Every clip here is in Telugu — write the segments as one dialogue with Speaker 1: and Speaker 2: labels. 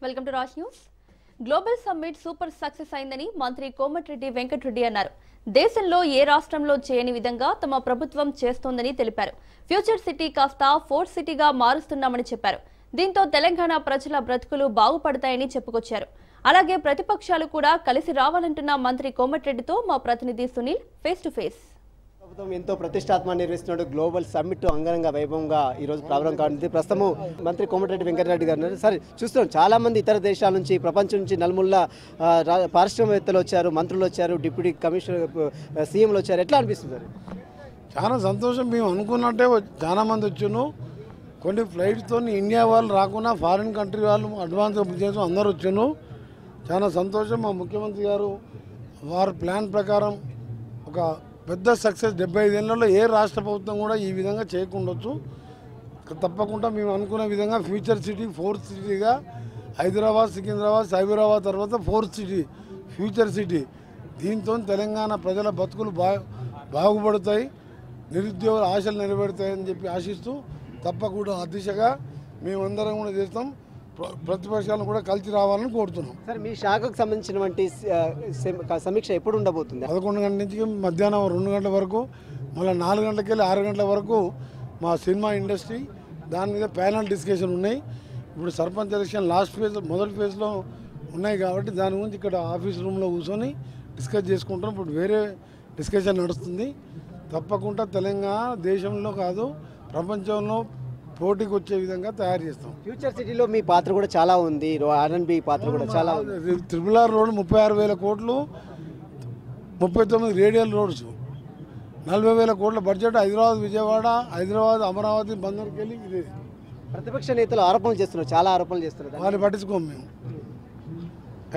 Speaker 1: Welcome to Raj news. Global summit super success అయిందని మంత్రి కోమటిరెడ్డి వెంకటరెడ్డి అన్నారు. దేశంలో ఏ రాష్ట్రంలో చేయని విధంగా తమ ప్రభుత్వం చేస్తోందని తెలిపారు. ఫ్యూచర్ సిటీ కాస్త ఫోర్త్ సిటీగా మారుస్తున్నామని చెప్పారు. దీంతో తెలంగాణ ప్రజల బ్రతుకులు బాగుపడతాయని చెప్పుకొచ్చారు. అలాగే ప్రతిపక్షాలు కూడా కలిసి రావాలంటున్న మంత్రి కోమటిరెడ్డితో మా ప్రతినిధి సునీల్ ఫేస్ టు ఫేస్.
Speaker 2: ప్రభుత్వం ఎంతో ప్రతిష్టాత్మకంగా నిర్వహిస్తున్నాడు. గ్లోబల్ సమ్మిట్ అంగరంగ వైభవంగా ఈ రోజు ప్రారంభం కానుంది. ప్రస్తుతం మంత్రి కోమటిరెడ్డి వెంకటరెడ్డి గారు సరే చూస్తున్నాం, చాలా మంది ఇతర దేశాల నుంచి, ప్రపంచం నుంచి నలుమూల పారిశ్రామికవేత్తలు వచ్చారు, మంత్రులు వచ్చారు, డిప్యూటీ కమిషనర్, సీఎంలు వచ్చారు. ఎట్లా అనిపిస్తుంది?
Speaker 3: చాలా సంతోషం. మేము అనుకున్నట్టే చాలా మంది వచ్చాను. కొన్ని ఫ్లైట్స్తో ఇండియా వాళ్ళు రాకుండా ఫారిన్ కంట్రీ వాళ్ళు అడ్వాన్స్ బిజినెస్ అందరూ వచ్చాను. చాలా సంతోషం. మా ముఖ్యమంత్రి గారు వారి ప్లాన్ ప్రకారం ఒక పెద్ద సక్సెస్ 75 ఏళ్లలో ఏ రాష్ట్ర ప్రభుత్వం కూడా ఈ విధంగా చేయకుండొచ్చు. తప్పకుండా మేము అనుకున్న విధంగా ఫ్యూచర్ సిటీ ఫోర్త్ సిటీగా హైదరాబాద్, సికింద్రాబాద్, సైబరాబాద్ తర్వాత ఫోర్త్ సిటీ ఫ్యూచర్ సిటీ. దీంతో తెలంగాణ ప్రజల బతుకులు బాగుపడతాయి, నిరుద్యోగుల ఆశలు నెరవేరుతాయని చెప్పి ఆశిస్తూ తప్పకుండా ఆ దిశగా మేమందరం కూడా చేస్తాం. ప్రతిపక్షాలను కూడా కలిసి రావాలని కోరుతున్నాం.
Speaker 2: సార్, మీ శాఖకు సంబంధించినటువంటి సమీక్ష ఎప్పుడు ఉండబోతుంది?
Speaker 3: 11 గంటల నుంచి మధ్యాహ్నం 2 గంటల వరకు, మళ్ళీ 4 గంటలకి వెళ్ళి 6 గంటల వరకు మా సినిమా ఇండస్ట్రీ దాని మీద ప్యానల్ డిస్కషన్ ఉన్నాయి. ఇప్పుడు సర్పంచ్ ఎలక్షన్ లాస్ట్ ఫేజ్, మొదటి ఫేజ్లో ఉన్నాయి కాబట్టి దాని గురించి ఇక్కడ ఆఫీస్ రూమ్లో కూర్చొని డిస్కస్ చేసుకుంటాం. ఇప్పుడు వేరే డిస్కషన్ నడుస్తుంది. తప్పకుండా తెలంగాణ దేశంలో కాదు ప్రపంచంలో పోటీకి వచ్చే విధంగా తయారు చేస్తాం.
Speaker 2: ఫ్యూచర్ సిటీలో మీ పాత్ర కూడా చాలా ఉంది, R&B పాత్ర కూడా చాలా ఉంది.
Speaker 3: RRR రోడ్ 36,000 కోట్లు, 39 రేడియల్ రోడ్స్, 40,000 కోట్ల బడ్జెట్. హైదరాబాద్, విజయవాడ, హైదరాబాద్, అమరావతి, బందర్కి వెళ్ళి ఇది.
Speaker 2: ప్రతిపక్ష నేతలు ఆరోపణలు చేస్తున్నారు, చాలా ఆరోపణలు చేస్తున్నారు.
Speaker 3: వాళ్ళు పట్టించుకోము మేము.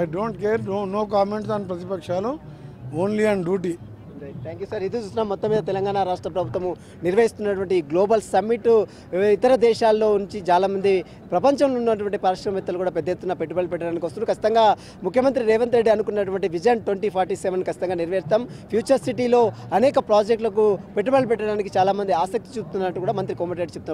Speaker 3: I don't care, no comments on ప్రతిపక్షాలు, only on duty.
Speaker 2: Thank you sir. ఇది చూస్తున్నాం, మొత్తం మీద తెలంగాణ రాష్ట్ర ప్రభుత్వము నిర్వహిస్తున్నటువంటి గ్లోబల్ సమ్మిట్ ఇతర దేశాల్లో నుంచి చాలామంది ప్రపంచంలో ఉన్నటువంటి పారిశ్రామికవేత్తలు కూడా పెద్ద ఎత్తున పెట్టుబడులు పెట్టడానికి వస్తున్నారు. ఖచ్చితంగా ముఖ్యమంత్రి రేవంత్ రెడ్డి అనుకున్నటువంటి విజన్ 2047 ఖచ్చితంగా నెరవేర్తాం. ఫ్యూచర్ సిటీలో అనేక ప్రాజెక్టులకు పెట్టుబడులు పెట్టడానికి చాలామంది ఆసక్తి చూపుతున్నట్టు కూడా మంత్రి కోమటిరెడ్డి చెప్తున్నారు.